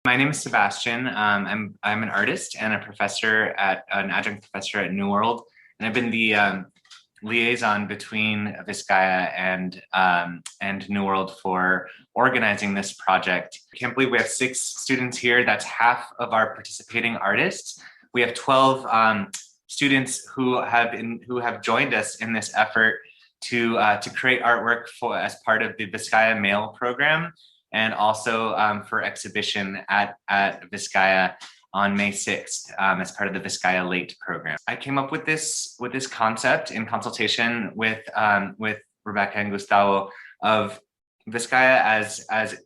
My name is Sebastian. I'm an artist and an adjunct professor at New World, and I've been the liaison between Vizcaya and New World for organizing this project. I can't believe we have 6 students here. That's half of our participating artists. We have 12 students who have joined us in this effort to create artwork as part of the Vizcaya Mail program, and also for exhibition at Vizcaya on May 6th as part of the Vizcaya Late program. I came up with this concept in consultation with Rebecca and Gustavo of Vizcaya as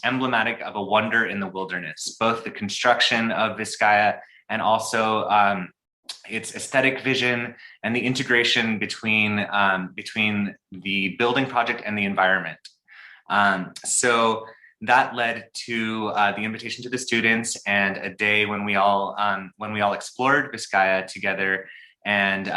emblematic of a wonder in the wilderness, both the construction of Vizcaya and also its aesthetic vision and the integration between the building project and the environment. So that led to the invitation to the students and a day when we all explored Vizcaya together and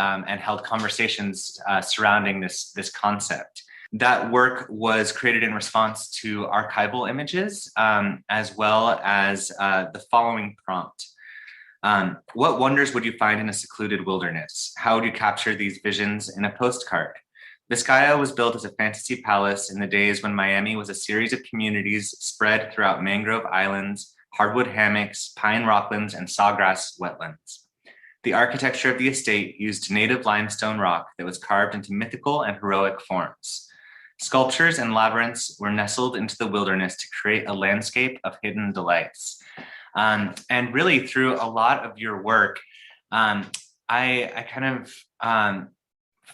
held conversations surrounding this concept. That work was created in response to archival images, as well as the following prompt. What wonders would you find in a secluded wilderness? How would you capture these visions in a postcard? Vizcaya was built as a fantasy palace in the days when Miami was a series of communities spread throughout mangrove islands, hardwood hammocks, pine rocklands, and sawgrass wetlands. The architecture of the estate used native limestone rock that was carved into mythical and heroic forms. Sculptures and labyrinths were nestled into the wilderness to create a landscape of hidden delights. And really, through a lot of your work, I kind of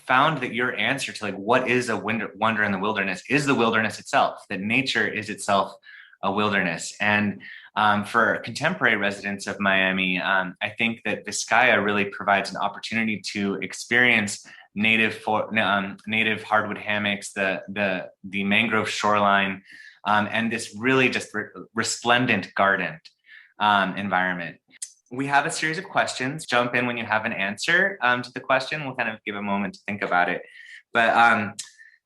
found that your answer to what is a wonder in the wilderness is the wilderness itself, that nature is itself a wilderness. And for contemporary residents of Miami, I think that Vizcaya really provides an opportunity to experience native hardwood hammocks, the mangrove shoreline, and this really just resplendent garden environment. We have a series of questions. Jump in when you have an answer to the question. We'll kind of give a moment to think about it. But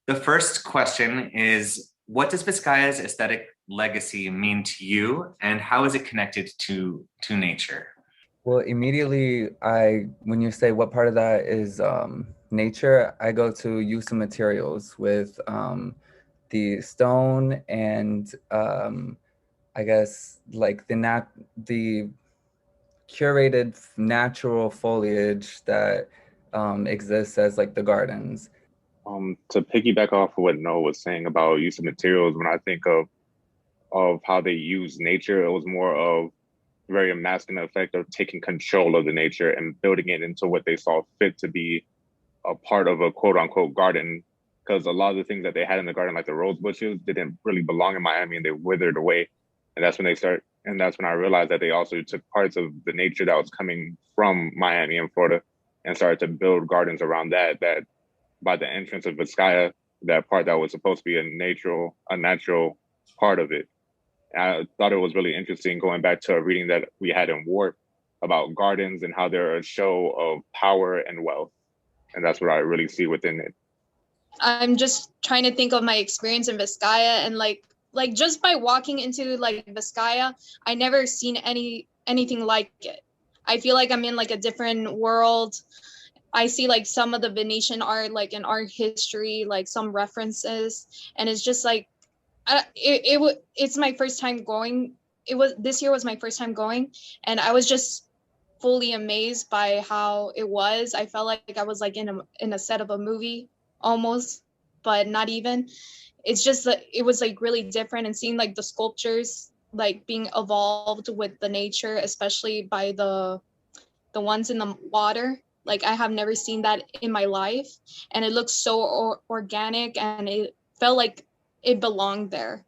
the first question is, what does Vizcaya's aesthetic legacy mean to you, and how is it connected to nature? Well, immediately, when you say what part of that is nature, I go to use of materials with the stone and I guess like the curated natural foliage that exists as like the gardens. To piggyback off of what Noah was saying about use of materials, when I think of how they use nature, it was more of very masculine effect of taking control of the nature and building it into what they saw fit to be a part of a quote unquote garden. Because a lot of the things that they had in the garden, like the rose bushes, didn't really belong in Miami and they withered away. And that's when I realized that they also took parts of the nature that was coming from Miami and Florida and started to build gardens around that by the entrance of Vizcaya, that part that was supposed to be a natural part of it. I thought it was really interesting going back to a reading that we had in Warp about gardens and how they're a show of power and wealth. And that's what I really see within it. I'm just trying to think of my experience in Vizcaya, and like just by walking into like Vizcaya, I never seen anything like it. I feel like I'm in like a different world. I see like some of the Venetian art, like in art history, like some references, and it's just like it's my first time going. This year was my first time going, and I was just fully amazed by how it was. I felt like I was like in a set of a movie almost, but not even. It's just that it was like really different, and seeing like the sculptures like being evolved with the nature, especially by the ones in the water. Like I have never seen that in my life, and it looks so organic, and it felt like it belonged there.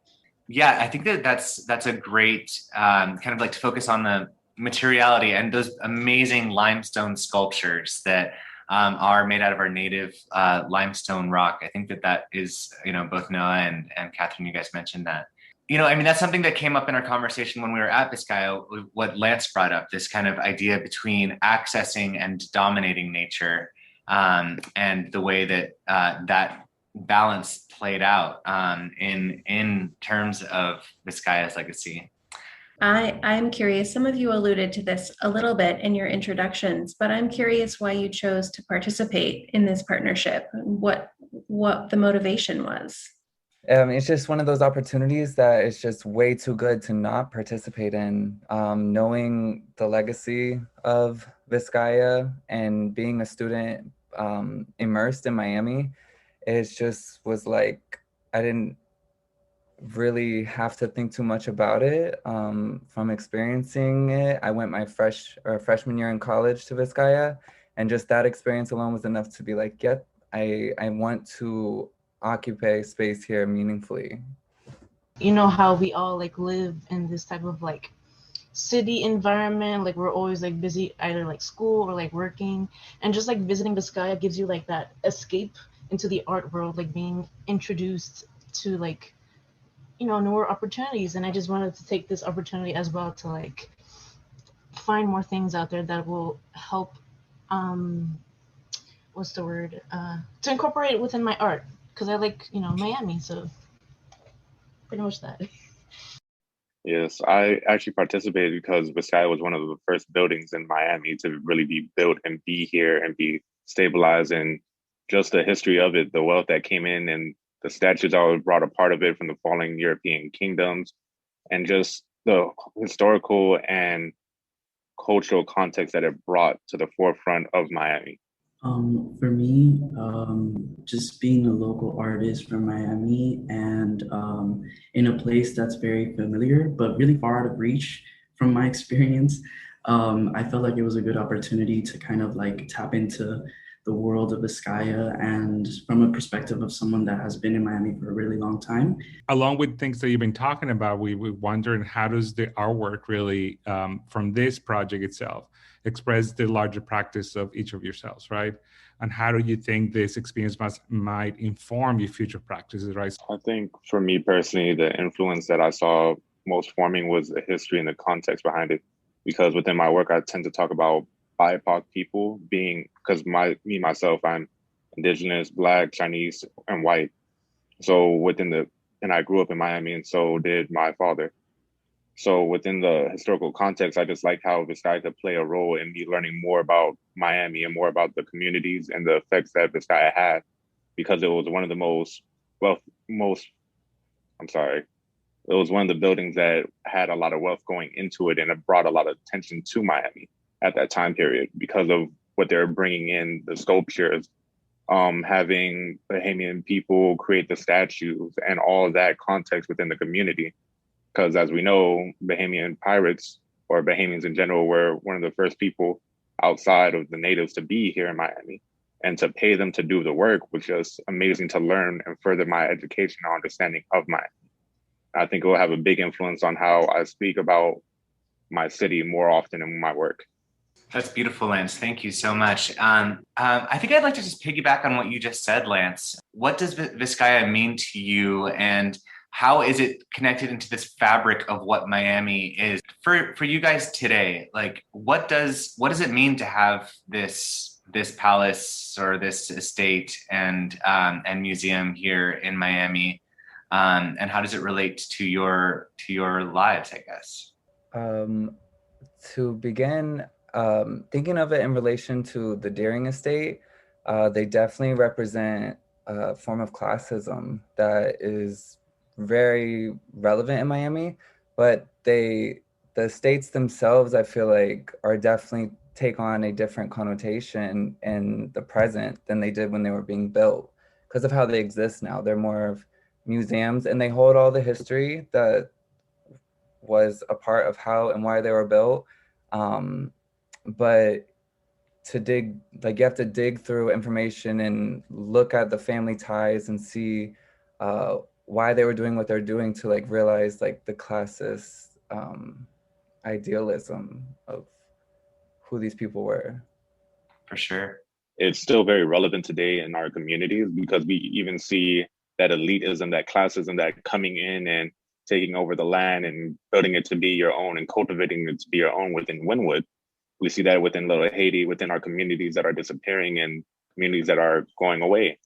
Yeah, I think that's a great kind of like to focus on the materiality and those amazing limestone sculptures that are made out of our native limestone rock. I think that is, both Noah and Catherine, you guys mentioned that. That's something that came up in our conversation when we were at Vizcaya, what Lance brought up, this kind of idea between accessing and dominating nature, and the way that that balance played out in terms of Vizcaya's legacy. I'm curious, some of you alluded to this a little bit in your introductions, but I'm curious why you chose to participate in this partnership, what the motivation was. It's just one of those opportunities that is just way too good to not participate in. Knowing the legacy of Vizcaya and being a student immersed in Miami, it just was like, I didn't really have to think too much about it from experiencing it. I went my freshman year in college to Vizcaya, and just that experience alone was enough to be like, yep, I want to occupy space here meaningfully. You know how we all like live in this type of like city environment, like we're always like busy either like school or like working, and just like visiting Vizcaya gives you like that escape into the art world, like being introduced to like, you know, newer opportunities. And I just wanted to take this opportunity as well to like find more things out there that will help what's the word, to incorporate it within my art, because I like, you know, Miami, so pretty much that. Yes, I actually participated because Vizcaya was one of the first buildings in Miami to really be built and be here and be stabilized, and just the history of it, the wealth that came in, and the statues always brought a part of it from the falling European kingdoms, and just the historical and cultural context that it brought to the forefront of Miami. For me, just being a local artist from Miami and in a place that's very familiar, but really far out of reach from my experience, I felt like it was a good opportunity to kind of like tap into the world of Vizcaya, and from a perspective of someone that has been in Miami for a really long time. Along with things that you've been talking about, we wondering how does the artwork really, from this project itself, express the larger practice of each of yourselves, right? And how do you think this experience might inform your future practices, right? I think for me personally, the influence that I saw most forming was the history and the context behind it. Because within my work, I tend to talk about BIPOC people being, because myself, I'm indigenous, Black, Chinese, and white. So and I grew up in Miami, and so did my father. So within the historical context, I just like how Vizcaya could play a role in me learning more about Miami and more about the communities and the effects that Vizcaya had, because it was one of the it was one of the buildings that had a lot of wealth going into it, and it brought a lot of attention to Miami at that time period because of what they're bringing in, the sculptures, having Bahamian people create the statues and all of that context within the community. Because as we know, Bahamian pirates, or Bahamians in general, were one of the first people outside of the natives to be here in Miami. And to pay them to do the work was just amazing to learn and further my educational understanding of Miami. I think it will have a big influence on how I speak about my city more often in my work. That's beautiful, Lance. Thank you so much. I think I'd like to just piggyback on what you just said, Lance. What does Vizcaya mean to you, and how is it connected into this fabric of what Miami is for you guys today? Like, what does it mean to have this palace or this estate and museum here in Miami, and how does it relate to your lives, I guess? To begin, thinking of it in relation to the Deering estate, they definitely represent a form of classism that is very relevant in Miami, but the estates themselves, I feel like, are definitely take on a different connotation in the present than they did when they were being built, because of how they exist now. They're more of museums, and they hold all the history that was a part of how and why they were built. But to dig, like, you have to dig through information and look at the family ties and see why they were doing what they're doing to like realize like the classist idealism of who these people were. For sure. It's still very relevant today in our communities, because we even see that elitism, that classism, that coming in and taking over the land and building it to be your own and cultivating it to be your own within Wynwood. We see that within Little Haiti, within our communities that are disappearing and communities that are going away.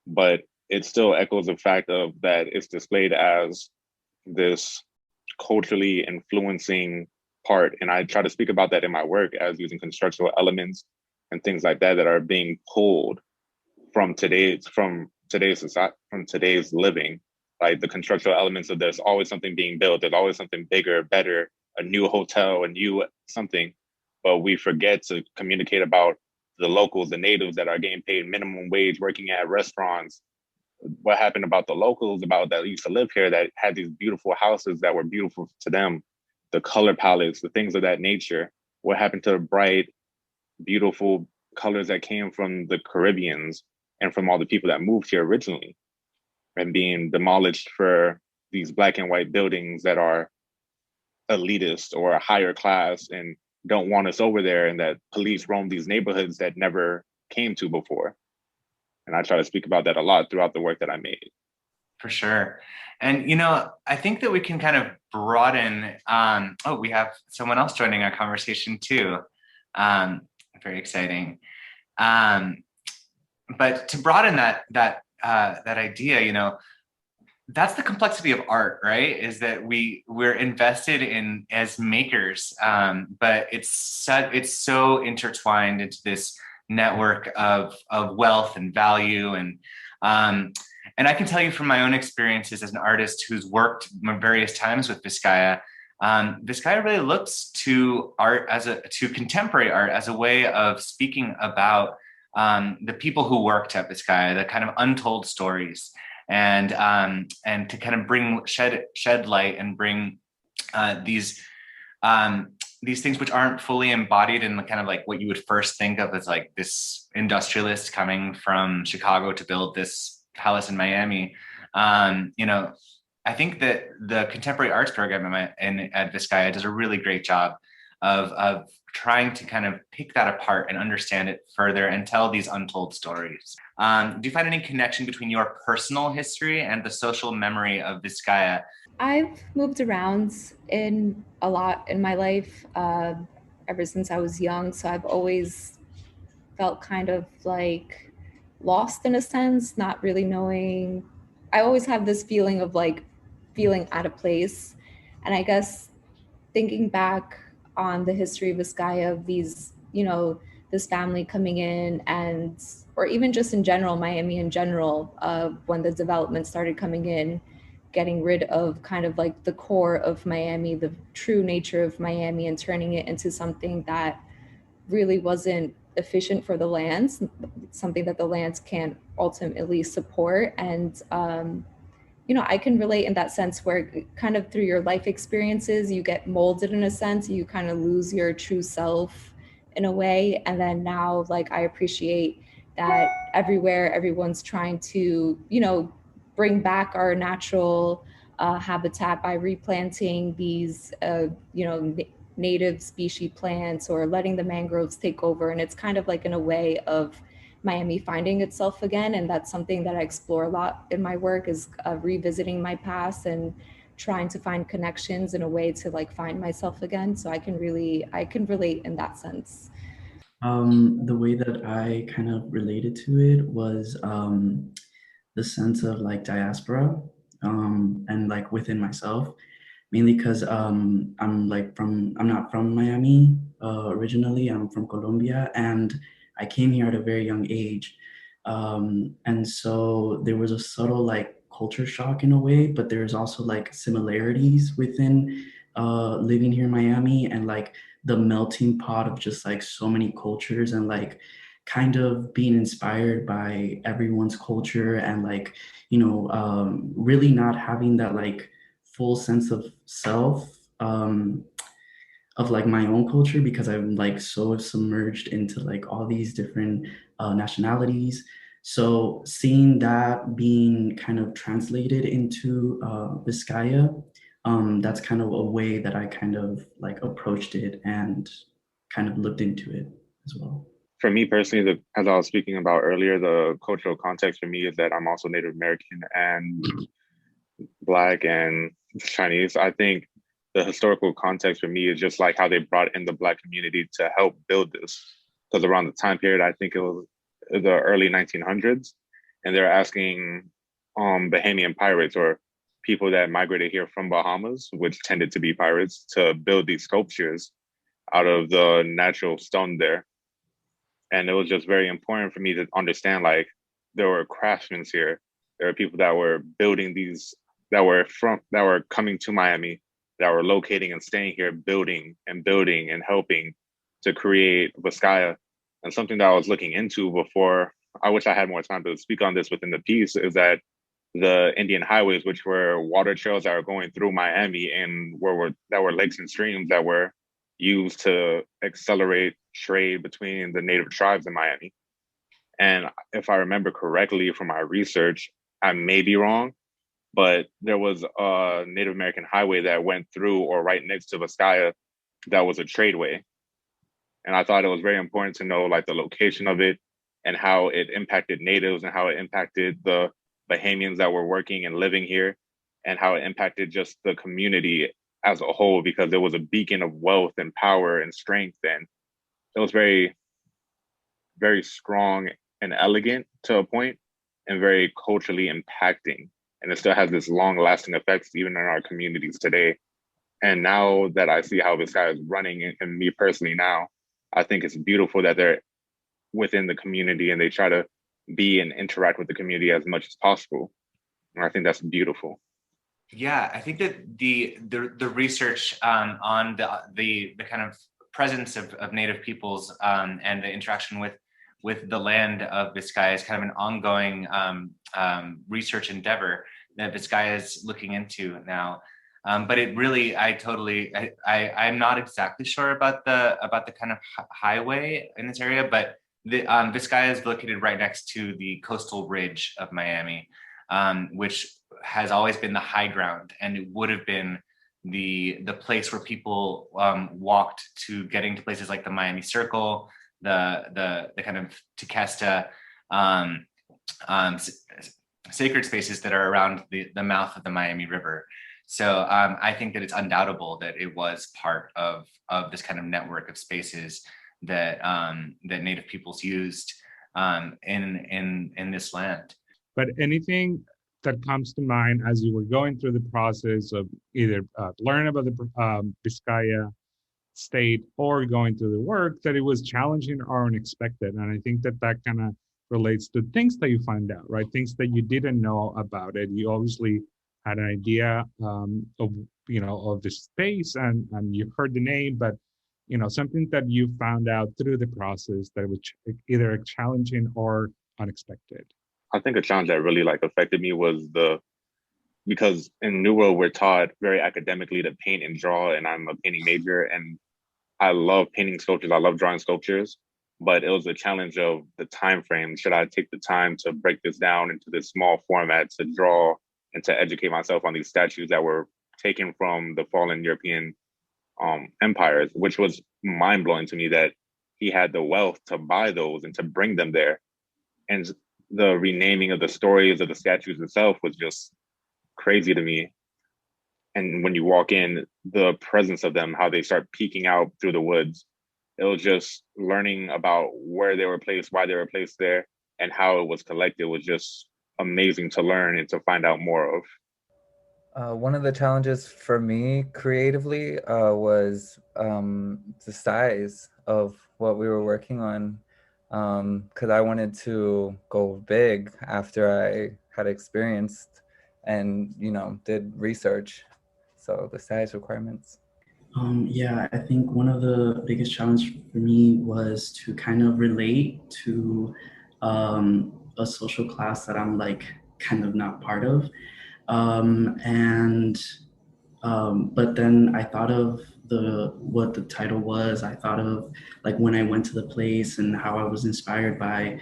But it still echoes the fact of that it's displayed as this culturally influencing part. And I try to speak about that in my work as using constructional elements and things like that that are being pulled from today's society, from today's living. Like the constructional elements of there's always something being built, there's always something bigger, better, a new hotel, a new something. But we forget to communicate about the locals, the natives that are getting paid minimum wage, working at restaurants. What happened about the locals that used to live here that had these beautiful houses that were beautiful to them, the color palettes, the things of that nature. What happened to the bright, beautiful colors that came from the Caribbeans and from all the people that moved here originally, and being demolished for these black and white buildings that are elitist or higher class and don't want us over there, and that police roam these neighborhoods that never came to before. And I try to speak about that a lot throughout the work that I made. For sure. And, I think that we can kind of broaden, we have someone else joining our conversation too. Very exciting. But to broaden that idea, that's the complexity of art, right? Is that we're invested in as makers, but it's so intertwined into this network of wealth and value, and I can tell you from my own experiences as an artist who's worked various times with Vizcaya, Vizcaya really looks to art to contemporary art as a way of speaking about the people who worked at Vizcaya, the kind of untold stories, and to kind of shed light and bring these things which aren't fully embodied in the kind of like what you would first think of as like this industrialist coming from Chicago to build this palace in Miami. I think that the contemporary arts program at Vizcaya does a really great job of trying to kind of pick that apart and understand it further and tell these untold stories. Do you find any connection between your personal history and the social memory of Vizcaya? I've moved around a lot in my life ever since I was young. So I've always felt kind of like lost in a sense, not really knowing. I always have this feeling of like feeling out of place. And I guess thinking back on the history of Vizcaya, of these, this family coming in or even just in general, Miami in general, when the development started coming in, getting rid of kind of like the core of Miami, the true nature of Miami, and turning it into something that really wasn't efficient for the lands, something that the lands can't ultimately support. And, I can relate in that sense where kind of through your life experiences, you get molded in a sense, you kind of lose your true self in a way. And then now, like, I appreciate that everywhere, everyone's trying to, bring back our natural habitat by replanting these, native species plants or letting the mangroves take over. And it's kind of like in a way of Miami finding itself again. And that's something that I explore a lot in my work, is revisiting my past and trying to find connections in a way to like find myself again. So I can relate in that sense. The way that I kind of related to it was the sense of like diaspora and like within myself, mainly because I'm not from Miami originally. I'm from Colombia, and I came here at a very young age. And so there was a subtle like culture shock in a way, but there's also like similarities within living here in Miami, and like the melting pot of just like so many cultures, and like kind of being inspired by everyone's culture, and like, really not having that like full sense of self of like my own culture, because I'm like so submerged into like all these different nationalities. So seeing that being kind of translated into Vizcaya, that's kind of a way that I kind of like approached it and kind of looked into it as well. For me personally, as I was speaking about earlier, the cultural context for me is that I'm also Native American and Black and Chinese. I think the historical context for me is just like how they brought in the Black community to help build this. Because around the time period, I think it was the early 1900s, and they're asking Bahamian pirates or people that migrated here from Bahamas, which tended to be pirates, to build these sculptures out of the natural stone there. And it was just very important for me to understand, like, there were craftsmen here. There were people that were building these, that were coming to Miami, that were locating and staying here, building and helping to create Vizcaya. And something that I was looking into before, I wish I had more time to speak on this within the piece, is that the Indian highways, which were water trails that were going through Miami and that were lakes and streams that were used to accelerate trade between the native tribes in Miami. And if I remember correctly from my research, I may be wrong, but there was a Native American highway that went through or right next to Vizcaya that was a tradeway. And I thought it was very important to know, like, the location of it and how it impacted natives and how it impacted the Bahamians that were working and living here, and how it impacted just the community as a whole, because it was a beacon of wealth and power and strength. And it was very, very strong and elegant to a point, and very culturally impacting. And it still has this long lasting effects even in our communities today. And now that I see how this guy is running, and me personally now, I think it's beautiful that they're within the community and they try to be and interact with the community as much as possible. And I think that's beautiful. Yeah, I think that the research on the kind of presence of Native peoples and the interaction with the land of Vizcaya is kind of an ongoing research endeavor that Vizcaya is looking into now. But it really, I'm not exactly sure about the kind of highway in this area, but the Vizcaya is located right next to the coastal ridge of Miami, which has always been the high ground, and it would have been the place where people walked to getting to places like the Miami Circle, the kind of Tequesta, sacred spaces that are around the mouth of the Miami River. So I think that it's undoubtable that it was part of this kind of network of spaces that that Native peoples used in this land. But anything that comes to mind as you were going through the process of either learning about the Vizcaya state or going through the work, that it was challenging or unexpected? And I think that kind of relates to things that you find out, right? Things that you didn't know about it. You obviously had an idea of the space and you heard the name, but something that you found out through the process that was either challenging or unexpected. I think a challenge that really affected me was because in New World we're taught very academically to paint and draw, and I'm a painting major and I love painting sculptures. I love drawing sculptures, but it was a challenge of the time frame. Should I take the time to break this down into this small format to draw and to educate myself on these statues that were taken from the fallen European empires, which was mind blowing to me that he had the wealth to buy those and to bring them there. And the renaming of the stories of the statues itself was just crazy to me. And when you walk in, the presence of them, how they start peeking out through the woods, it was just learning about where they were placed, why they were placed there, and how it was collected was just amazing to learn and to find out more of. One of the challenges for me creatively was the size of what we were working on, because I wanted to go big after I had experienced and did research. So the size requirements. Yeah, I think one of the biggest challenges for me was to kind of relate to a social class that I'm kind of not part of. But then I thought of what the title was. I thought of when I went to the place and how I was inspired by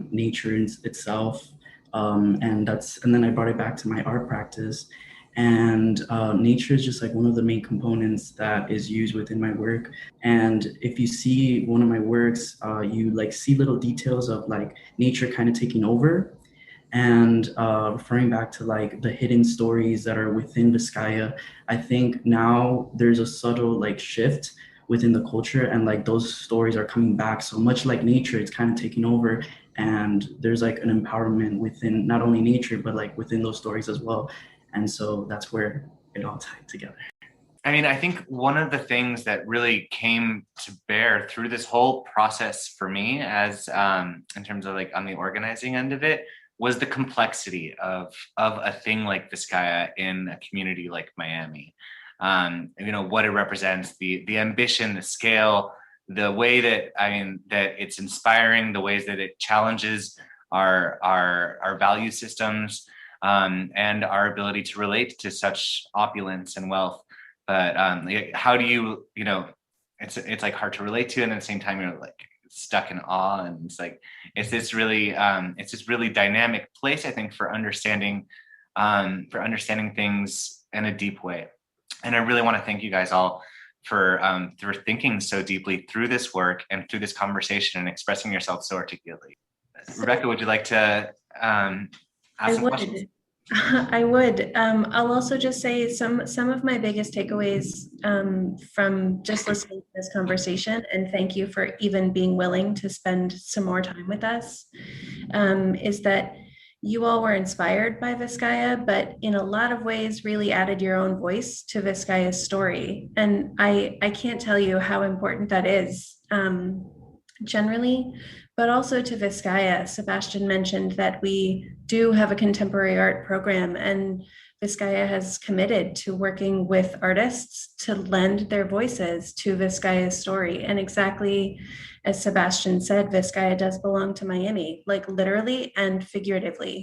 nature itself. And then I brought it back to my art practice. And nature is just one of the main components that is used within my work. And if you see one of my works, you see little details of nature kind of taking over. And referring back to the hidden stories that are within Vizcaya, I think now there's a subtle shift within the culture, and those stories are coming back. So much like nature, it's kind of taking over, and there's an empowerment within not only nature but within those stories as well. And so that's where it all tied together. I mean, I think one of the things that really came to bear through this whole process for me, as in terms of like on the organizing end of it, was the complexity of a thing like Vizcaya in a community like Miami. You know, what it represents, the ambition, the scale, the way that, I mean, that it's inspiring, the ways that it challenges our value systems, and our ability to relate to such opulence and wealth. But how do you know, it's like hard to relate to, and at the same time you're like stuck in awe, and it's like it's this really dynamic place, I think, for understanding things in a deep way. And I really want to thank you guys all for thinking so deeply through this work and through this conversation and expressing yourself so articulately. Rebecca, would you like to ask some questions? I would. I'll also just say some of my biggest takeaways from just listening to this conversation, and thank you for even being willing to spend some more time with us, is that you all were inspired by Vizcaya, but in a lot of ways really added your own voice to Vizcaya's story. And I can't tell you how important that is generally, but also to Vizcaya. Sebastian mentioned that we do have a contemporary art program, and Vizcaya has committed to working with artists to lend their voices to Vizcaya's story. And exactly as Sebastian said, Vizcaya does belong to Miami, like literally and figuratively.